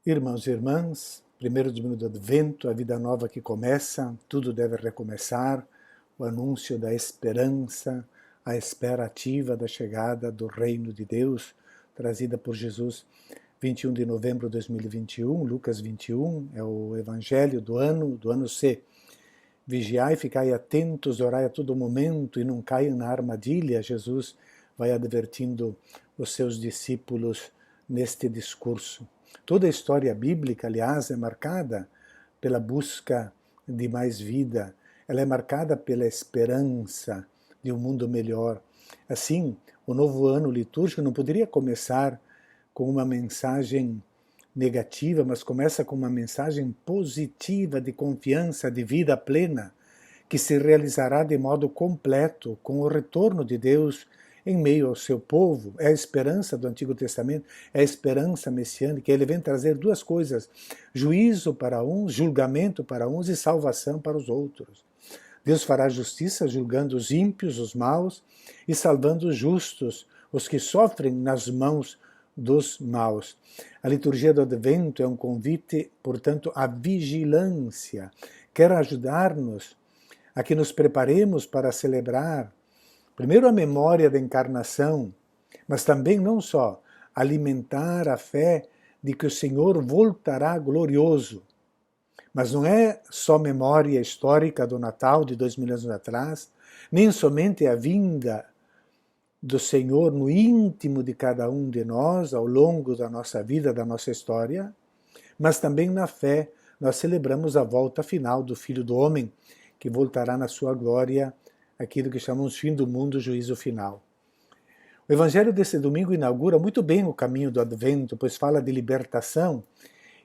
Irmãos e irmãs, primeiro domingo do Advento, a vida nova que começa, tudo deve recomeçar, o anúncio da esperança, a espera ativa da chegada do Reino de Deus, trazida por Jesus, 21 de novembro de 2021, Lucas 21, é o Evangelho do ano C. Vigiai, ficai atentos, orai a todo momento e não caiam na armadilha. Jesus vai advertindo os seus discípulos neste discurso. Toda a história bíblica, aliás, é marcada pela busca de mais vida. Ela é marcada pela esperança de um mundo melhor. Assim, o novo ano litúrgico não poderia começar com uma mensagem negativa, mas começa com uma mensagem positiva de confiança, de vida plena, que se realizará de modo completo com o retorno de Deus em meio ao seu povo. É a esperança do Antigo Testamento, é a esperança messiânica. Ele vem trazer duas coisas: juízo para uns, julgamento para uns e salvação para os outros. Deus fará justiça julgando os ímpios, os maus, e salvando os justos, os que sofrem nas mãos dos maus. A liturgia do Advento é um convite, portanto, à vigilância. Quer ajudar-nos a que nos preparemos para celebrar, primeiro, a memória da encarnação, mas também não só alimentar a fé de que o Senhor voltará glorioso. Mas não é só memória histórica do Natal de 2000 anos atrás, nem somente a vinda do Senhor no íntimo de cada um de nós, ao longo da nossa vida, da nossa história, mas também na fé nós celebramos a volta final do Filho do Homem, que voltará na sua glória, aquilo que chamamos fim do mundo, juízo final. O Evangelho desse domingo inaugura muito bem o caminho do Advento, pois fala de libertação,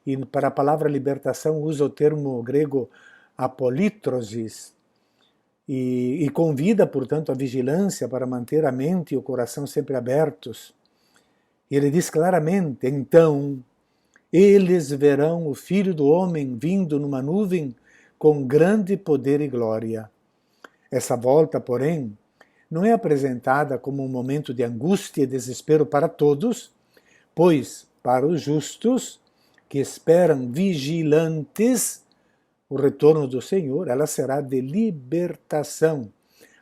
e para a palavra libertação usa o termo grego apolítrosis, e convida, portanto, a vigilância para manter a mente e o coração sempre abertos. E ele diz claramente: então, eles verão o Filho do Homem vindo numa nuvem com grande poder e glória. Essa volta, porém, não é apresentada como um momento de angústia e desespero para todos, pois, para os justos, que esperam vigilantes o retorno do Senhor, ela será de libertação,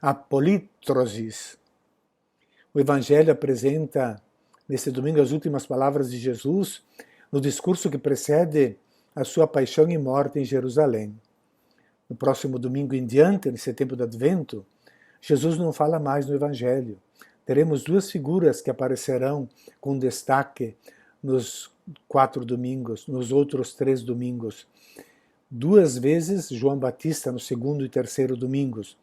apolítrosis. O Evangelho apresenta, nesse domingo, as últimas palavras de Jesus no discurso que precede a sua paixão e morte em Jerusalém. No próximo domingo em diante, nesse tempo do Advento, Jesus não fala mais no Evangelho. Teremos duas figuras que aparecerão com destaque nos 4 domingos, nos outros 3 domingos. Duas vezes João Batista no segundo e terceiro domingos.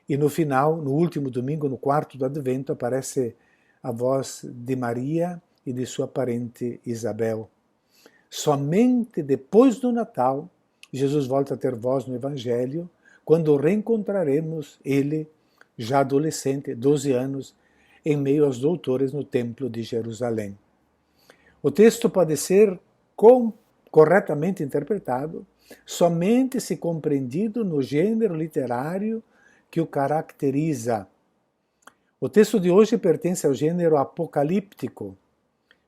E no final, no último domingo, no 4º do Advento, aparece a voz de Maria e de sua parente Isabel. Somente depois do Natal, Jesus volta a ter voz no Evangelho, quando reencontraremos ele, já adolescente, 12 anos, em meio aos doutores no Templo de Jerusalém. O texto pode ser corretamente interpretado somente se compreendido no gênero literário que o caracteriza. O texto de hoje pertence ao gênero apocalíptico.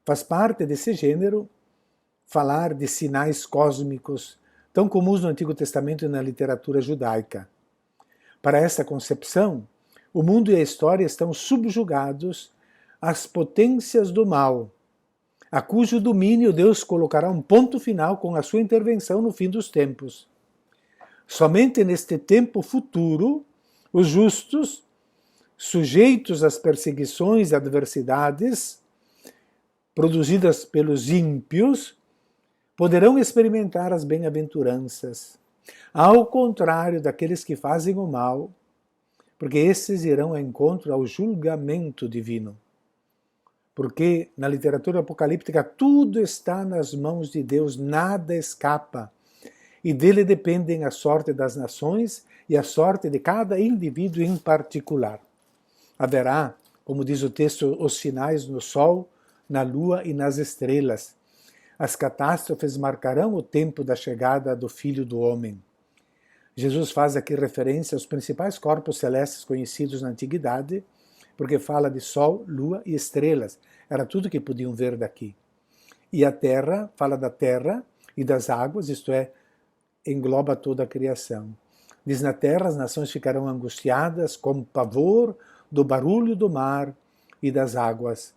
Faz parte desse gênero falar de sinais cósmicos, tão comuns no Antigo Testamento e na literatura judaica. Para esta concepção, o mundo e a história estão subjugados às potências do mal, a cujo domínio Deus colocará um ponto final com a sua intervenção no fim dos tempos. Somente neste tempo futuro, os justos, sujeitos às perseguições e adversidades produzidas pelos ímpios, poderão experimentar as bem-aventuranças, ao contrário daqueles que fazem o mal, porque esses irão ao encontro ao julgamento divino. Porque na literatura apocalíptica tudo está nas mãos de Deus, nada escapa, e dele dependem a sorte das nações e a sorte de cada indivíduo em particular. Haverá, como diz o texto, os sinais no sol, na lua e nas estrelas. As catástrofes marcarão o tempo da chegada do Filho do Homem. Jesus faz aqui referência aos principais corpos celestes conhecidos na antiguidade, porque fala de sol, lua e estrelas. Era tudo que podiam ver daqui. E a terra fala da terra e das águas, isto é, engloba toda a criação. Diz: na terra as nações ficarão angustiadas com pavor do barulho do mar e das águas.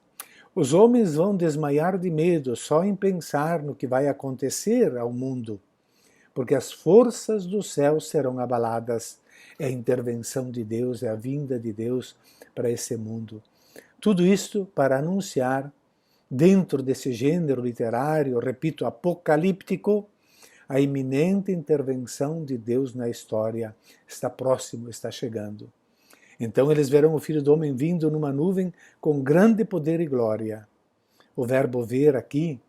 Os homens vão desmaiar de medo só em pensar no que vai acontecer ao mundo, porque as forças do céu serão abaladas. É a intervenção de Deus, é a vinda de Deus para esse mundo. Tudo isto para anunciar, dentro desse gênero literário, repito, apocalíptico, a iminente intervenção de Deus na história. Está próximo, está chegando. Então eles verão o Filho do Homem vindo numa nuvem com grande poder e glória. O verbo ver aqui,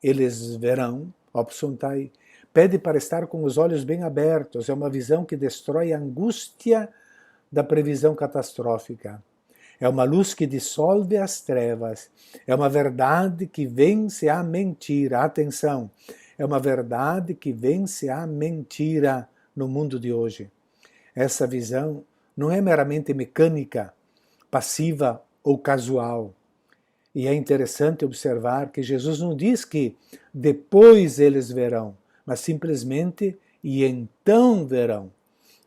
eles verão, opção está aí, pede para estar com os olhos bem abertos. É uma visão que destrói a angústia da previsão catastrófica. É uma luz que dissolve as trevas. É uma verdade que vence a mentira. Atenção! É uma verdade que vence a mentira no mundo de hoje. Essa visão não é meramente mecânica, passiva ou casual. E é interessante observar que Jesus não diz que depois eles verão, mas simplesmente e então verão,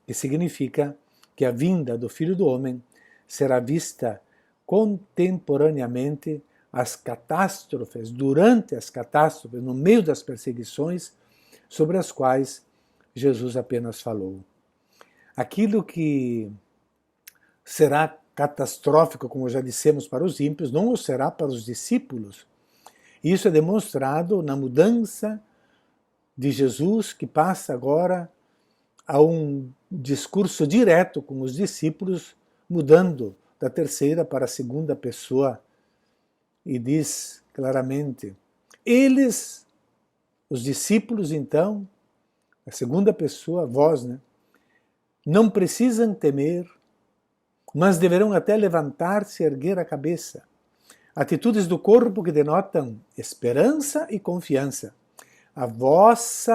que significa que a vinda do Filho do Homem será vista contemporaneamente às catástrofes, durante as catástrofes, no meio das perseguições, sobre as quais Jesus apenas falou. Aquilo que será catastrófico, como já dissemos, para os ímpios, não o será para os discípulos. Isso é demonstrado na mudança de Jesus, que passa agora a um discurso direto com os discípulos, mudando da terceira para a segunda pessoa, e diz claramente: eles, os discípulos, então, a segunda pessoa, vós, né, não precisam temer, mas deverão até levantar-se e erguer a cabeça. Atitudes do corpo que denotam esperança e confiança. A vós,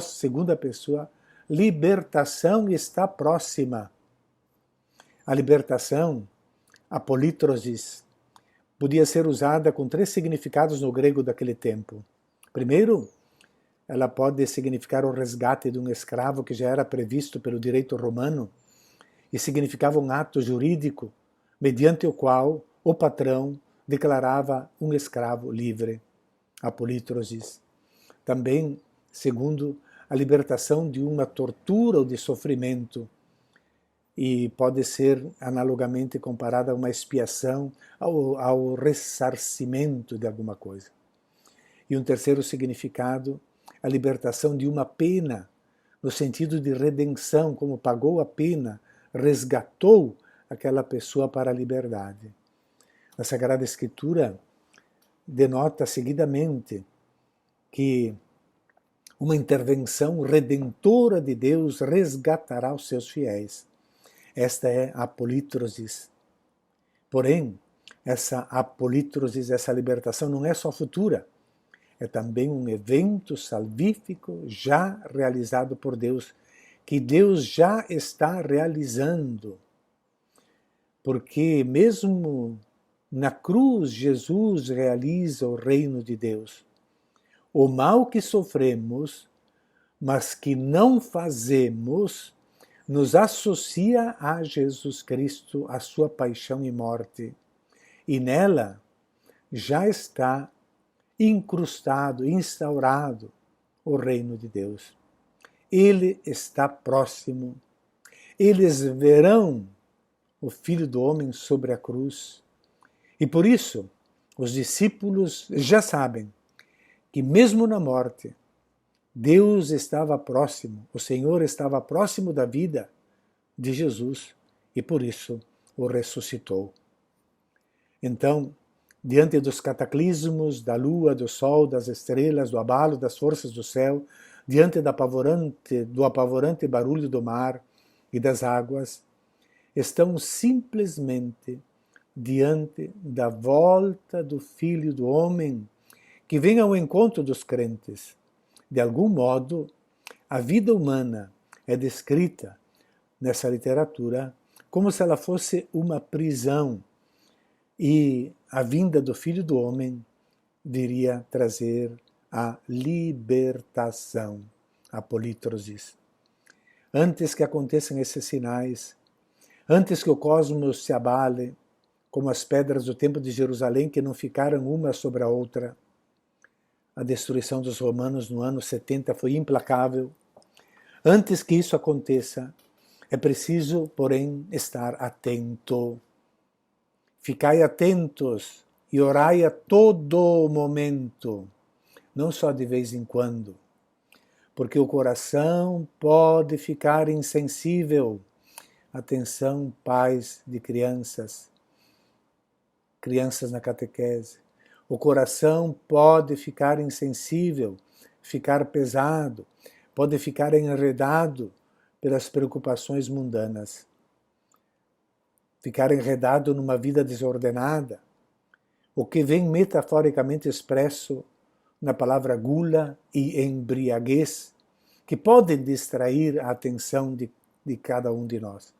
segunda pessoa, libertação está próxima. A libertação, a polítrosis, podia ser usada com 3 significados no grego daquele tempo. Primeiro, ela pode significar o resgate de um escravo que já era previsto pelo direito romano e significava um ato jurídico mediante o qual o patrão declarava um escravo livre, a polítrosis. Também, segundo, a libertação de uma tortura ou de sofrimento, e pode ser analogamente comparada a uma expiação, ao ressarcimento de alguma coisa. E um terceiro significado, a libertação de uma pena, no sentido de redenção, como pagou a pena, resgatou aquela pessoa para a liberdade. A Sagrada Escritura denota seguidamente que uma intervenção redentora de Deus resgatará os seus fiéis. Esta é a polítrosis. Porém, essa apolítrosis, essa libertação não é só futura, é também um evento salvífico já realizado por Deus, que Deus já está realizando. Porque mesmo na cruz, Jesus realiza o reino de Deus. O mal que sofremos, mas que não fazemos, nos associa a Jesus Cristo, a sua paixão e morte. E nela já está incrustado, instaurado o reino de Deus. Ele está próximo. Eles verão o Filho do Homem sobre a cruz. E por isso, os discípulos já sabem que mesmo na morte, Deus estava próximo, o Senhor estava próximo da vida de Jesus e por isso o ressuscitou. Então, diante dos cataclismos da lua, do sol, das estrelas, do abalo das forças do céu, diante do apavorante barulho do mar e das águas, estão simplesmente diante da volta do Filho do Homem, que vem ao encontro dos crentes. De algum modo, a vida humana é descrita nessa literatura como se ela fosse uma prisão, e a vinda do Filho do Homem viria trazer a libertação, a polítrosis. Antes que aconteçam esses sinais, antes que o cosmos se abale, como as pedras do Templo de Jerusalém que não ficaram uma sobre a outra, a destruição dos romanos no ano 70 foi implacável. Antes que isso aconteça, é preciso, porém, estar atento. Ficai atentos e orai a todo momento, não só de vez em quando, porque o coração pode ficar insensível. Atenção, pais de crianças na catequese. O coração pode ficar insensível, ficar pesado, pode ficar enredado pelas preocupações mundanas, ficar enredado numa vida desordenada, o que vem metaforicamente expresso na palavra gula e embriaguez, que podem distrair a atenção de cada um de nós.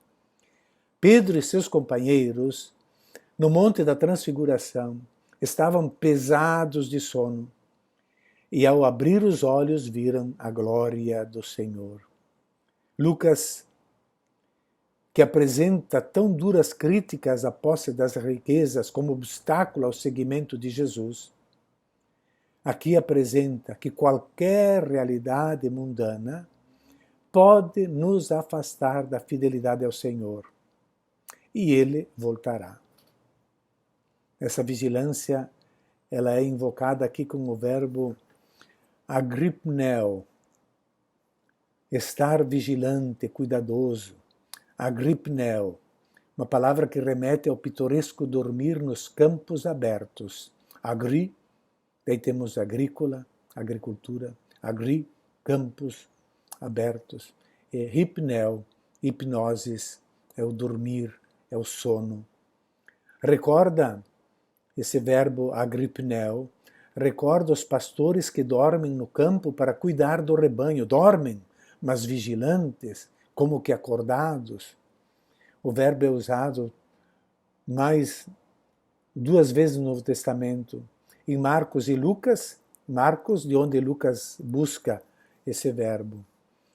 Pedro e seus companheiros, no Monte da Transfiguração, estavam pesados de sono e, ao abrir os olhos, viram a glória do Senhor. Lucas, que apresenta tão duras críticas à posse das riquezas como obstáculo ao seguimento de Jesus, aqui apresenta que qualquer realidade mundana pode nos afastar da fidelidade ao Senhor, e Ele voltará. Essa vigilância, ela é invocada aqui com o verbo agripneo, estar vigilante, cuidadoso. Agripneo, uma palavra que remete ao pitoresco dormir nos campos abertos. Agri, daí temos agrícola, agricultura, agri, campos abertos. E hipneo, hipnoses, é o dormir, é o sono. Recorda esse verbo agripneo, recorda os pastores que dormem no campo para cuidar do rebanho. Dormem, mas vigilantes, como que acordados. O verbo é usado mais 2 vezes no Novo Testamento, em Marcos e Lucas, Marcos, de onde Lucas busca esse verbo.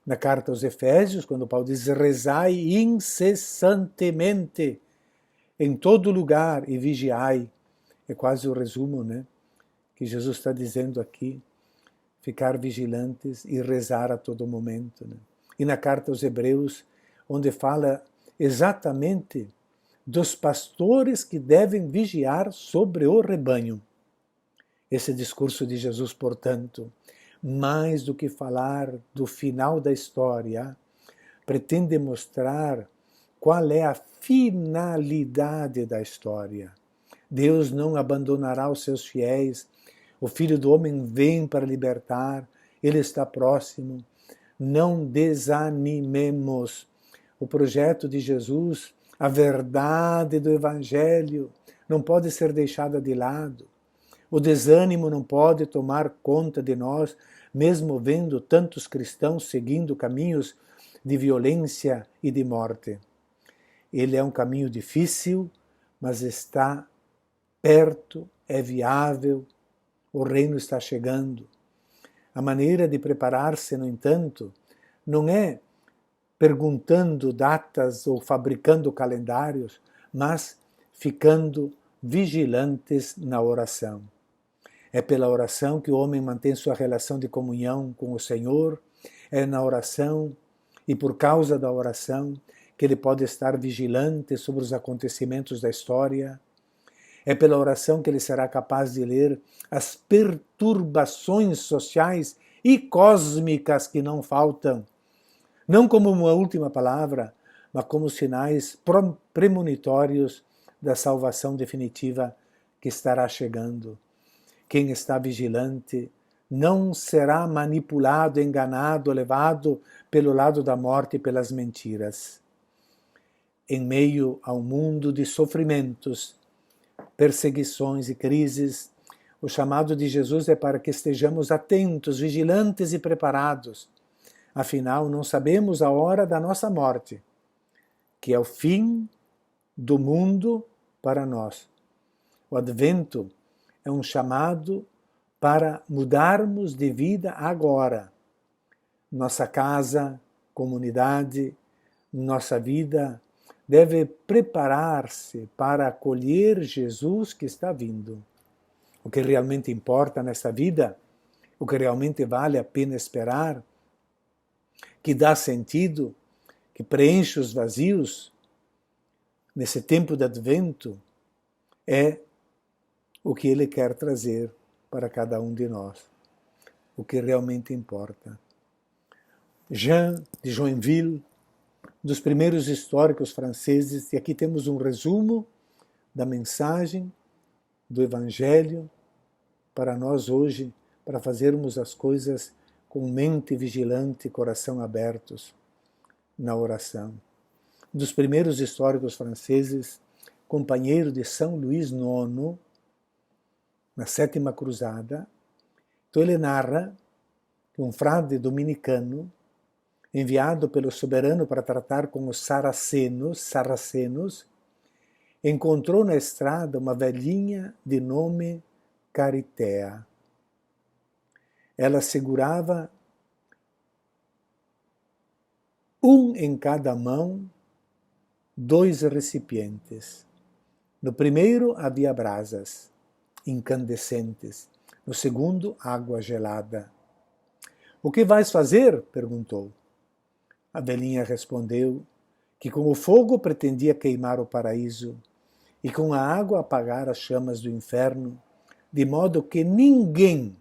Na carta aos Efésios, quando Paulo diz, rezai incessantemente, em todo lugar, e vigiai. É quase o resumo, né, que Jesus está dizendo aqui, ficar vigilantes e rezar a todo momento. Né? E na carta aos Hebreus, onde fala exatamente dos pastores que devem vigiar sobre o rebanho. Esse discurso de Jesus, portanto, mais do que falar do final da história, pretende mostrar qual é a finalidade da história. Deus não abandonará os seus fiéis, o Filho do Homem vem para libertar, Ele está próximo. Não desanimemos. O projeto de Jesus, a verdade do Evangelho, não pode ser deixada de lado. O desânimo não pode tomar conta de nós, mesmo vendo tantos cristãos seguindo caminhos de violência e de morte. Ele é um caminho difícil, mas está perto, é viável, o reino está chegando. A maneira de preparar-se, no entanto, não é perguntando datas ou fabricando calendários, mas ficando vigilantes na oração. É pela oração que o homem mantém sua relação de comunhão com o Senhor, é na oração e por causa da oração que ele pode estar vigilante sobre os acontecimentos da história. É pela oração que ele será capaz de ler as perturbações sociais e cósmicas que não faltam, não como uma última palavra, mas como sinais premonitórios da salvação definitiva que estará chegando. Quem está vigilante não será manipulado, enganado, levado pelo lado da morte e pelas mentiras. Em meio ao mundo de sofrimentos, perseguições e crises, o chamado de Jesus é para que estejamos atentos, vigilantes e preparados. Afinal, não sabemos a hora da nossa morte, que é o fim do mundo para nós. O Advento é um chamado para mudarmos de vida agora. Nossa casa, comunidade, nossa vida deve preparar-se para acolher Jesus que está vindo. O que realmente importa nesta vida, o que realmente vale a pena esperar, que dá sentido, que preenche os vazios nesse tempo de Advento, é o que Ele quer trazer para cada um de nós, o que realmente importa. Jean de Joinville, dos primeiros históricos franceses, e aqui temos um resumo da mensagem do Evangelho para nós hoje, para fazermos as coisas com mente vigilante e coração abertos na oração. Um dos primeiros históricos franceses, companheiro de São Luís IX, na Sétima Cruzada. Então ele narra que um frade dominicano, enviado pelo soberano para tratar com os sarracenos, encontrou na estrada uma velhinha de nome Caritea. Ela segurava em cada mão 2 recipientes. No primeiro havia brasas incandescentes, no segundo água gelada. O que vais fazer? Perguntou. A velhinha respondeu que com o fogo pretendia queimar o paraíso e com a água apagar as chamas do inferno, de modo que ninguém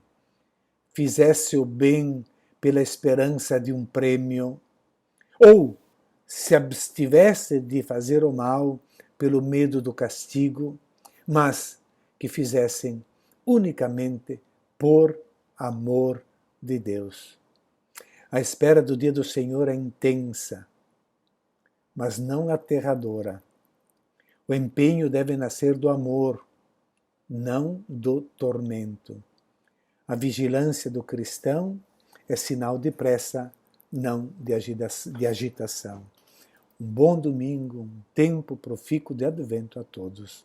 fizesse o bem pela esperança de um prêmio, ou se abstivesse de fazer o mal pelo medo do castigo, mas que fizessem unicamente por amor de Deus. A espera do dia do Senhor é intensa, mas não aterradora. O empenho deve nascer do amor, não do tormento. A vigilância do cristão é sinal de pressa, não de agitação. Um bom domingo, um tempo profícuo de Advento a todos.